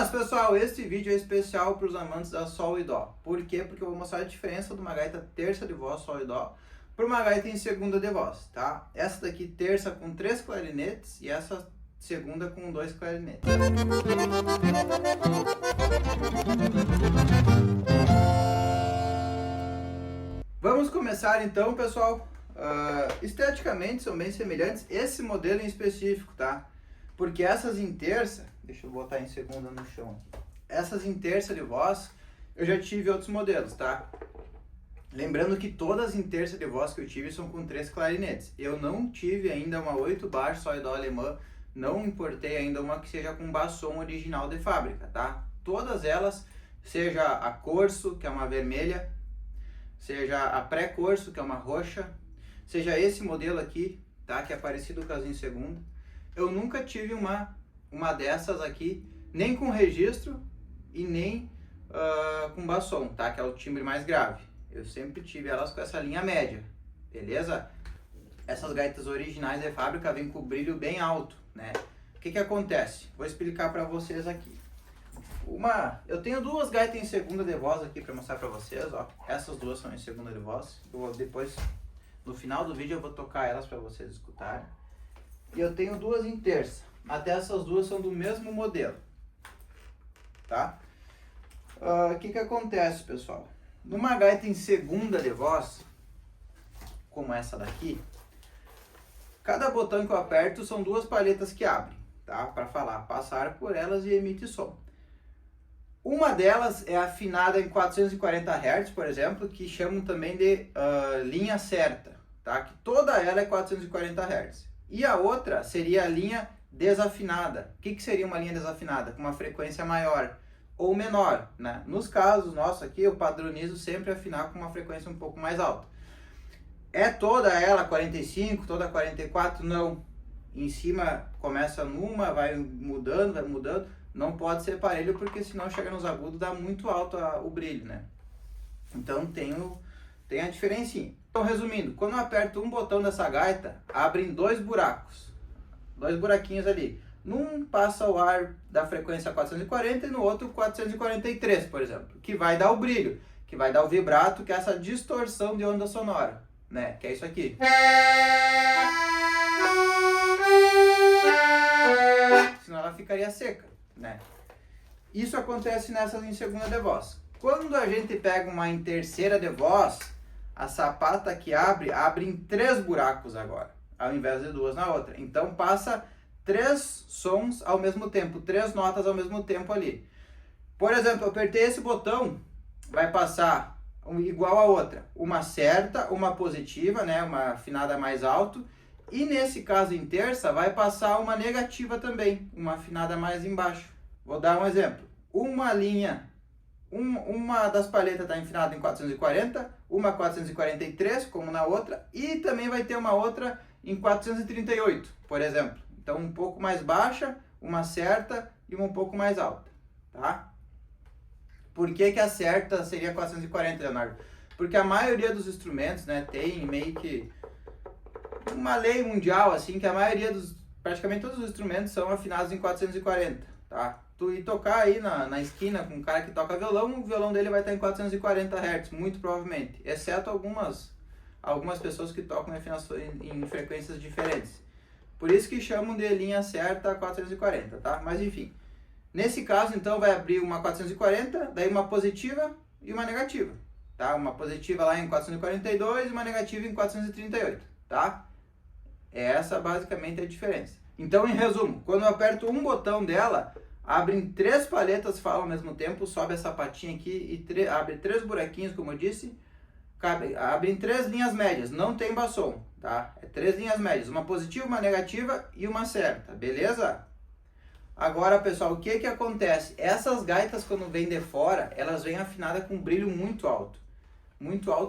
Mas pessoal, este vídeo é especial para os amantes da Sol e Dó. Por quê? Porque eu vou mostrar a diferença de uma gaita terça de voz, Sol e Dó, para uma gaita em segunda de voz, tá? Essa daqui terça com 3 clarinetes e essa segunda com 2 clarinetes. Vamos começar então, pessoal. Esteticamente são bem semelhantes, esse modelo em específico, tá? Porque essas em terça, deixa eu botar em segunda no chão aqui. Essas em terça de voz, eu já tive outros modelos, tá? Lembrando que todas em terça de voz que eu tive são com 3 clarinetes. Eu não tive ainda uma 8 baixo, Sol e Dó alemã, não importei ainda uma que seja com bassom original de fábrica, tá? Todas elas, seja a corso, que é uma vermelha, seja a pré-corso, que é uma roxa, seja esse modelo aqui, tá? Que é parecido com as em segunda. Eu nunca tive uma dessas aqui, nem com registro e nem com bassom, tá? Que é o timbre mais grave. Eu sempre tive elas com essa linha média, beleza? Essas gaitas originais de fábrica vêm com o brilho bem alto, né? O que que acontece? Vou explicar para vocês aqui. Eu tenho duas gaitas em segunda de voz aqui para mostrar para vocês, ó. Essas duas são em segunda de voz. Depois, no final do vídeo, eu vou tocar elas para vocês escutarem. E eu tenho duas em terça. Até essas duas são do mesmo modelo, tá? O que que acontece, pessoal? Numa gaita em segunda de voz, como essa daqui, cada botão que eu aperto são duas palhetas que abrem, tá? Para falar, passar por elas e emite som. Uma delas é afinada em 440 Hz, por exemplo, que chamam também de linha certa, tá? Que toda ela é 440 Hz. E a outra seria a linha desafinada. O que que seria uma linha desafinada? Com uma frequência maior ou menor, né? Nos casos nossos aqui, eu padronizo sempre afinar com uma frequência um pouco mais alta. É toda ela 45, toda 44? Não. Em cima começa numa, vai mudando. Não pode ser parelho, porque senão chega nos agudos, dá muito alto o brilho, né? Então tem a diferencinha. Então, resumindo, quando eu aperto um botão dessa gaita, abrem dois buracos. Dois buraquinhos ali. Num passa o ar da frequência 440 e no outro 443, por exemplo. Que vai dar o brilho, que vai dar o vibrato, que é essa distorção de onda sonora, né? Que é isso aqui. Senão ela ficaria seca, né? Isso acontece nessas em segunda de voz. Quando a gente pega uma em terceira de voz, a sapata que abre em 3 buracos agora, ao invés de 2 na outra. Então passa 3 sons ao mesmo tempo, 3 notas ao mesmo tempo ali. Por exemplo, eu apertei esse botão, vai passar igual a outra, uma certa, uma positiva, né, uma afinada mais alto, e nesse caso em terça vai passar uma negativa também, uma afinada mais embaixo. Vou dar um exemplo. Uma das palhetas está afinada em 440, uma 443, como na outra, e também vai ter uma outra em 438, por exemplo. Então um pouco mais baixa, uma certa e uma um pouco mais alta, tá? Por que que a certa seria 440, Leonardo? Porque a maioria dos instrumentos, né, tem meio que uma lei mundial, assim, que a maioria praticamente todos os instrumentos são afinados em 440, tá? Tu ir tocar aí na esquina com um cara que toca violão, o violão dele vai estar em 440 Hz, muito provavelmente, exceto algumas pessoas que tocam em frequências diferentes. Por isso que chamam de linha certa 440, tá? Mas enfim, nesse caso então vai abrir uma 440, daí uma positiva e uma negativa, tá? Uma positiva lá em 442 e uma negativa em 438, tá? Essa basicamente é a diferença. Então, em resumo, quando eu aperto um botão dela, abrem 3 palhetas, falam ao mesmo tempo, sobe a sapatinha aqui e abre 3 buraquinhos, como eu disse, abrem 3 linhas médias, não tem bassom, tá? É 3 linhas médias, uma positiva, uma negativa e uma certa, beleza? Agora, pessoal, o que que acontece? Essas gaitas, quando vêm de fora, elas vêm afinadas com brilho muito alto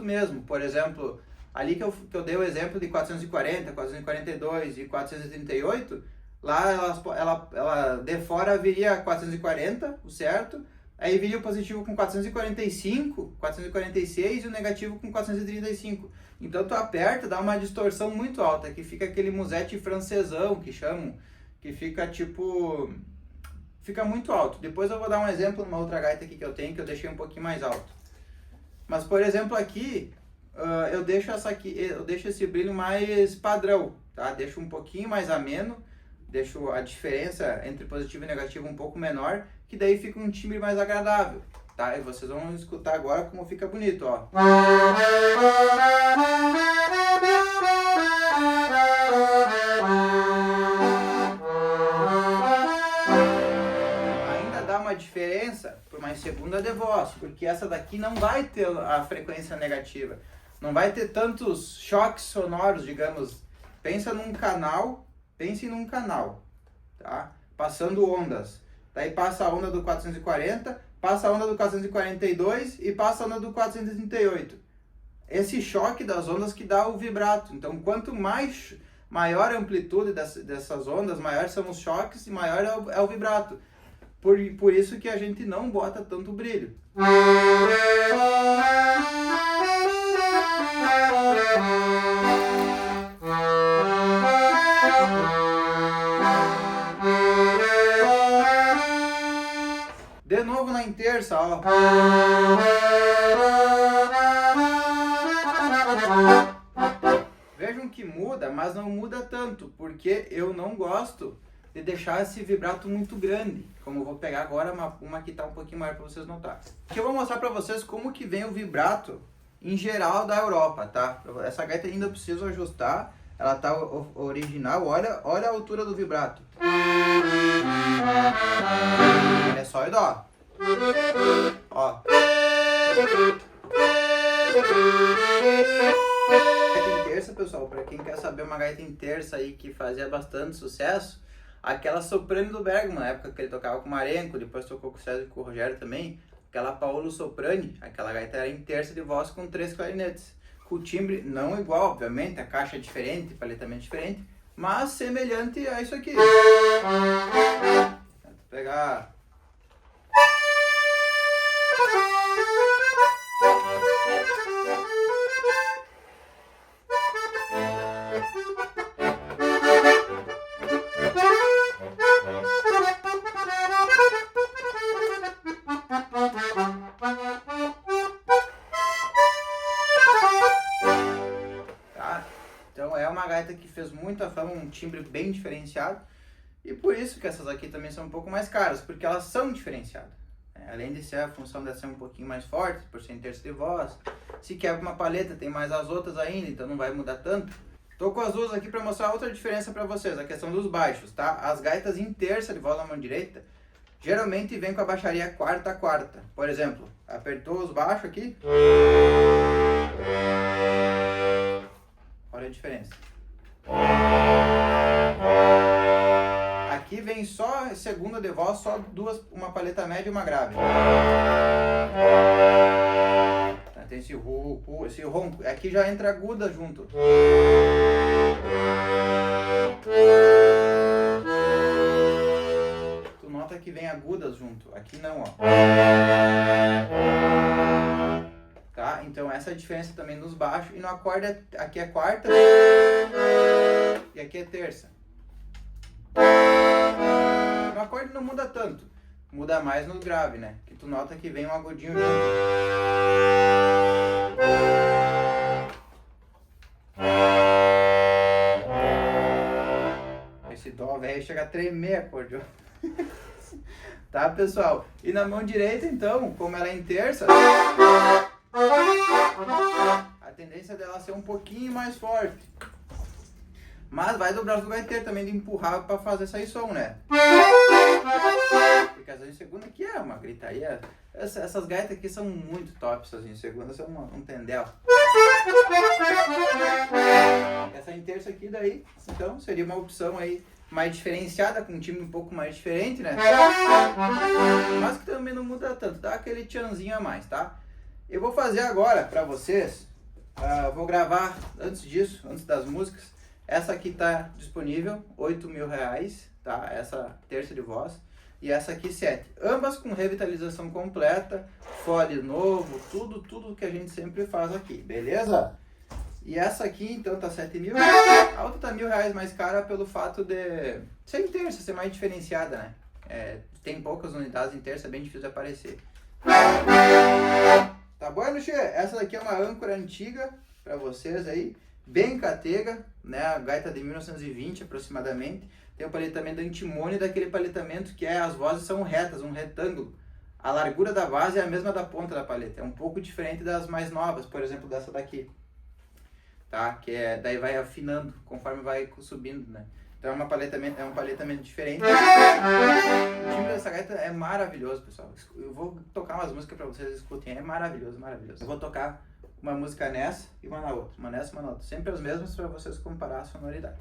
mesmo. Por exemplo, ali que eu dei o exemplo de 440, 442 e 438, lá ela de fora viria 440, o certo, aí viria o positivo com 445, 446 e o negativo com 435. Então tu aperta, dá uma distorção muito alta, que fica aquele musette francesão que chamam, que fica tipo fica muito alto. Depois eu vou dar um exemplo numa outra gaita aqui que eu tenho, que eu deixei um pouquinho mais alto. Mas, por exemplo, aqui, eu deixo esse brilho mais padrão, tá? Deixo um pouquinho mais ameno, deixo a diferença entre positivo e negativo um pouco menor, que daí fica um timbre mais agradável, tá? E vocês vão escutar agora como fica bonito, ó. Ainda dá uma diferença por uma segunda de voz, porque essa daqui não vai ter a frequência negativa, não vai ter tantos choques sonoros, digamos. Pense num canal, tá? Passando ondas. Daí passa a onda do 440, passa a onda do 442 e passa a onda do 438. Esse choque das ondas que dá o vibrato. Então, quanto maior a amplitude dessas ondas, maiores são os choques e maior é o vibrato. Por isso que a gente não bota tanto brilho. De novo na interça, ó. Vejam que muda, mas não muda tanto, porque eu não gosto de deixar esse vibrato muito grande. Como eu vou pegar agora uma que está um pouquinho maior para vocês notarem. Aqui eu vou mostrar para vocês como que vem o vibrato em geral da Europa, tá? Essa gaita ainda eu preciso ajustar, ela tá original, olha a altura do vibrato. É só e dó. Ó. Gaita em terça, pessoal, para quem quer saber uma gaita em terça aí que fazia bastante sucesso, aquela soprano do Bergman, na época que ele tocava com o Marenco, depois tocou com o César e com o Rogério também, aquela Paolo Soprani, aquela gaita era em terça de voz com 3 clarinetes, com o timbre não igual, obviamente, a caixa é diferente, paletamento diferente, mas semelhante a isso aqui. Vou pegar... Então é uma gaita que fez muita fama, um timbre bem diferenciado, e por isso que essas aqui também são um pouco mais caras, porque elas são diferenciadas. Além de ser a função de ser um pouquinho mais forte, por ser em terça de voz, se quebra uma paleta tem mais as outras ainda, então não vai mudar tanto. Tô com as duas aqui para mostrar outra diferença para vocês, a questão dos baixos, tá? As gaitas em terça de voz na mão direita, geralmente vem com a baixaria quarta. Por exemplo, apertou os baixos aqui. Olha a diferença. Aqui vem só segunda de voz, só duas, uma paleta média e uma grave. Tem esse ronco. Aqui já entra aguda junto. Tu nota que vem agudas junto. Aqui não, ó. Tá? Então essa é a diferença também nos baixos. E no acorde, aqui é quarta e aqui é terça. No acorde não muda tanto. Muda mais no grave, né? Que tu nota que vem um agudinho junto. Esse dó, velho, chega a tremer acordeon. Tá, pessoal? E na mão direita, então, como ela é em terça, a tendência dela ser um pouquinho mais forte. Mas vai do braço do gaiteiro também de empurrar para fazer sair som, né? Porque as em segunda aqui é uma gritaria. Essas gaitas aqui são muito top, essas em segunda são um tendel. Essa em terça aqui daí, então, seria uma opção aí mais diferenciada, com um timbre um pouco mais diferente, né? Mas que também não muda tanto, dá aquele tchanzinho a mais, tá? Eu vou fazer agora pra vocês, vou gravar antes disso, antes das músicas. Essa aqui tá disponível, R$8.000, tá? Essa terça de voz. E essa aqui 7. Ambas com revitalização completa, fole novo, tudo que a gente sempre faz aqui, beleza? E essa aqui então tá 7.000. A outra tá R$1.000 mais cara pelo fato de ser em terça, ser mais diferenciada, né? tem poucas unidades em terça, é bem difícil de aparecer. Tá bom, Luxê? Essa daqui é uma âncora antiga para vocês aí, bem catega, né? A gaita de 1920 aproximadamente. Tem o paletamento antimônio, daquele paletamento que as vozes são retas, um retângulo. A largura da base é a mesma da ponta da paleta, é um pouco diferente das mais novas, por exemplo, dessa daqui. Tá? Daí vai afinando conforme vai subindo, né? Então é um paletamento diferente. O timbre dessa gaita é maravilhoso, pessoal. Eu vou tocar umas músicas para vocês escutem, é maravilhoso, maravilhoso. Eu vou tocar uma música nessa e uma na outra, uma nessa e uma na outra. Sempre as mesmas para vocês comparar a sonoridade.